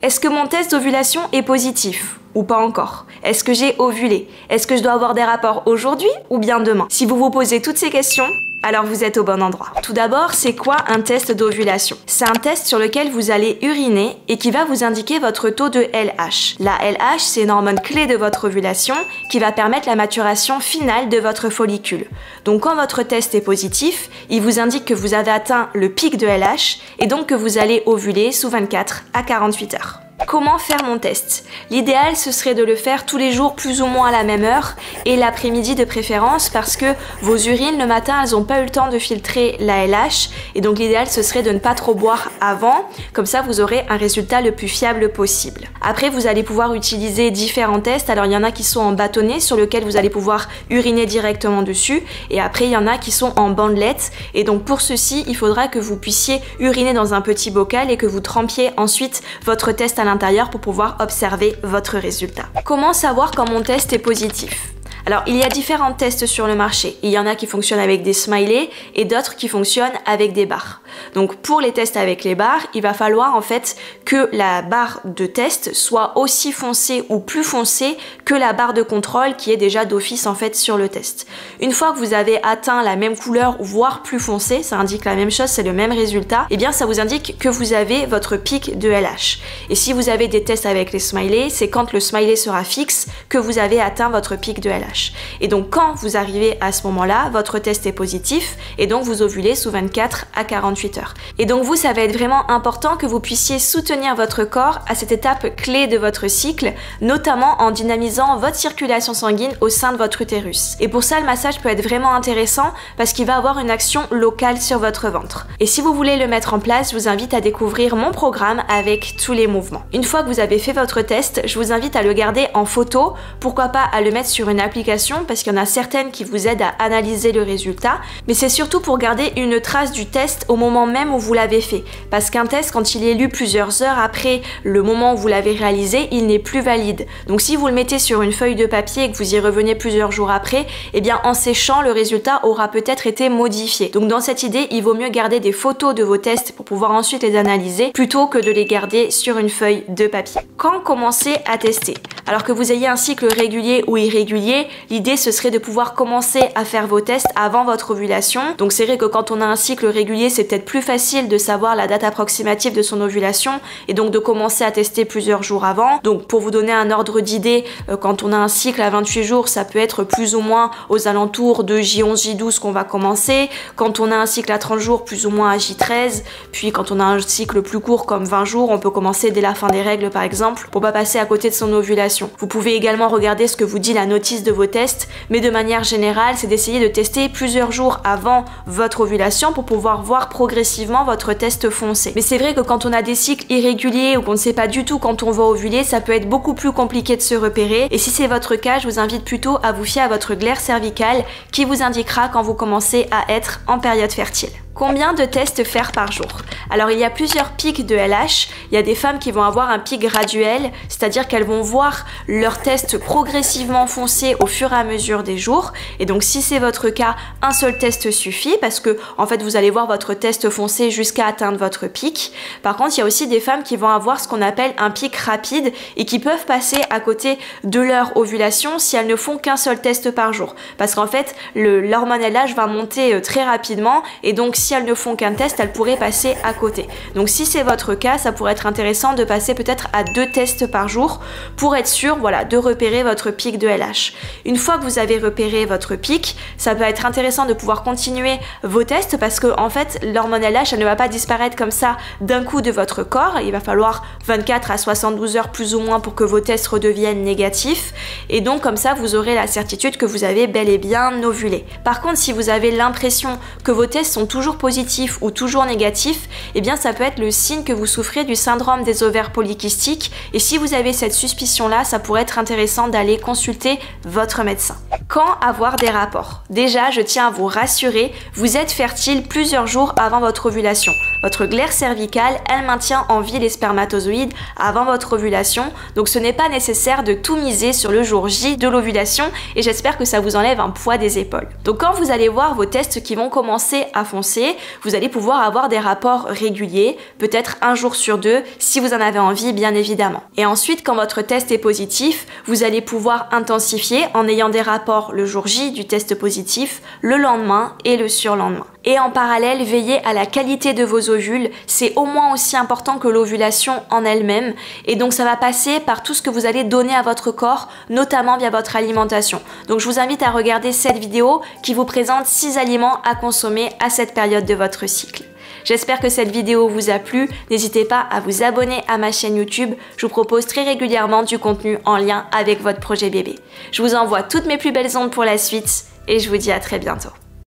Est-ce que mon test d'ovulation est positif ou pas encore? Est-ce que j'ai ovulé? Est-ce que je dois avoir des rapports aujourd'hui ou bien demain? Si vous vous posez toutes ces questions, alors vous êtes au bon endroit. Tout d'abord, c'est quoi un test d'ovulation? C'est un test sur lequel vous allez uriner et qui va vous indiquer votre taux de LH. La LH, c'est une hormone clé de votre ovulation qui va permettre la maturation finale de votre follicule. Donc quand votre test est positif, il vous indique que vous avez atteint le pic de LH et donc que vous allez ovuler sous 24 à 48 heures. Comment faire mon test? L'idéal, ce serait de le faire tous les jours plus ou moins à la même heure et l'après-midi de préférence parce que vos urines le matin, elles n'ont pas eu le temps de filtrer la LH et donc l'idéal, ce serait de ne pas trop boire avant, comme ça vous aurez un résultat le plus fiable possible. Après, vous allez pouvoir utiliser différents tests. Alors il y en a qui sont en bâtonnet sur lequel vous allez pouvoir uriner directement dessus et après il y en a qui sont en bandelette et donc pour ceci, il faudra que vous puissiez uriner dans un petit bocal et que vous trempiez ensuite votre test à l'intérieur pour pouvoir observer votre résultat. Comment savoir quand mon test est positif? Alors, il y a différents tests sur le marché. Il y en a qui fonctionnent avec des smileys et d'autres qui fonctionnent avec des barres. Donc, pour les tests avec les barres, il va falloir en fait que la barre de test soit aussi foncée ou plus foncée que la barre de contrôle qui est déjà d'office en fait sur le test. Une fois que vous avez atteint la même couleur, voire plus foncée, ça indique la même chose, c'est le même résultat, et bien ça vous indique que vous avez votre pic de LH. Et si vous avez des tests avec les smileys, c'est quand le smiley sera fixe que vous avez atteint votre pic de LH. Et donc quand vous arrivez à ce moment-là, votre test est positif et donc vous ovulez sous 24 à 48 heures. Et donc vous, ça va être vraiment important que vous puissiez soutenir votre corps à cette étape clé de votre cycle, notamment en dynamisant votre circulation sanguine au sein de votre utérus. Et pour ça, le massage peut être vraiment intéressant parce qu'il va avoir une action locale sur votre ventre. Et si vous voulez le mettre en place, je vous invite à découvrir mon programme avec tous les mouvements. Une fois que vous avez fait votre test, je vous invite à le garder en photo, pourquoi pas à le mettre sur une application parce qu'il y en a certaines qui vous aident à analyser le résultat, mais c'est surtout pour garder une trace du test au moment même où vous l'avez fait. Parce qu'un test, quand il est lu plusieurs heures après le moment où vous l'avez réalisé, il n'est plus valide. Donc si vous le mettez sur une feuille de papier et que vous y revenez plusieurs jours après, eh bien en séchant, le résultat aura peut-être été modifié. Donc dans cette idée, il vaut mieux garder des photos de vos tests pour pouvoir ensuite les analyser plutôt que de les garder sur une feuille de papier. Quand commencer à tester? Alors que vous ayez un cycle régulier ou irrégulier, l'idée ce serait de pouvoir commencer à faire vos tests avant votre ovulation. Donc c'est vrai que quand on a un cycle régulier, c'est peut-être plus facile de savoir la date approximative de son ovulation et donc de commencer à tester plusieurs jours avant. Donc pour vous donner un ordre d'idée, quand on a un cycle à 28 jours, ça peut être plus ou moins aux alentours de J11, J12 qu'on va commencer. Quand on a un cycle à 30 jours, plus ou moins à J13. Puis quand on a un cycle plus court comme 20 jours, on peut commencer dès la fin des règles par exemple, pour pas passer à côté de son ovulation. Vous pouvez également regarder ce que vous dit la notice de vos tests, mais de manière générale, c'est d'essayer de tester plusieurs jours avant votre ovulation pour pouvoir voir progressivement votre test foncé. Mais c'est vrai que quand on a des cycles irréguliers ou qu'on ne sait pas du tout quand on va ovuler, ça peut être beaucoup plus compliqué de se repérer. Et si c'est votre cas, je vous invite plutôt à vous fier à votre glaire cervicale qui vous indiquera quand vous commencez à être en période fertile. Combien de tests faire par jour? Alors il y a plusieurs pics de LH. Il y a des femmes qui vont avoir un pic graduel, c'est-à-dire qu'elles vont voir leur test progressivement foncer au fur et à mesure des jours. Et donc si c'est votre cas, un seul test suffit parce que en fait vous allez voir votre test foncer jusqu'à atteindre votre pic. Par contre, il y a aussi des femmes qui vont avoir ce qu'on appelle un pic rapide et qui peuvent passer à côté de leur ovulation si elles ne font qu'un seul test par jour. Parce qu'en fait, l'hormone LH va monter très rapidement et donc si elles ne font qu'un test, elles pourraient passer à côté. Donc si c'est votre cas, ça pourrait être intéressant de passer peut-être à 2 tests par jour pour être sûr, voilà, de repérer votre pic de LH. Une fois que vous avez repéré votre pic, ça peut être intéressant de pouvoir continuer vos tests parce que en fait, l'hormone LH, elle ne va pas disparaître comme ça d'un coup de votre corps. Il va falloir 24 à 72 heures plus ou moins pour que vos tests redeviennent négatifs et donc comme ça, vous aurez la certitude que vous avez bel et bien ovulé. Par contre, si vous avez l'impression que vos tests sont toujours positif ou toujours négatif, eh bien ça peut être le signe que vous souffrez du syndrome des ovaires polykystiques et si vous avez cette suspicion-là, ça pourrait être intéressant d'aller consulter votre médecin. Quand avoir des rapports? Déjà, je tiens à vous rassurer, vous êtes fertile plusieurs jours avant votre ovulation. Votre glaire cervicale, elle maintient en vie les spermatozoïdes avant votre ovulation, donc ce n'est pas nécessaire de tout miser sur le jour J de l'ovulation et j'espère que ça vous enlève un poids des épaules. Donc quand vous allez voir vos tests qui vont commencer à foncer, vous allez pouvoir avoir des rapports réguliers, peut-être un jour sur 2 si vous en avez envie bien évidemment. Et ensuite quand votre test est positif, vous allez pouvoir intensifier en ayant des rapports le jour J du test positif, le lendemain et le surlendemain. Et en parallèle, veillez à la qualité de vos ovules, c'est au moins aussi important que l'ovulation en elle-même et donc ça va passer par tout ce que vous allez donner à votre corps, notamment via votre alimentation. Donc je vous invite à regarder cette vidéo qui vous présente 6 aliments à consommer à cette période de votre cycle. J'espère que cette vidéo vous a plu, n'hésitez pas à vous abonner à ma chaîne YouTube, je vous propose très régulièrement du contenu en lien avec votre projet bébé. Je vous envoie toutes mes plus belles ondes pour la suite et je vous dis à très bientôt.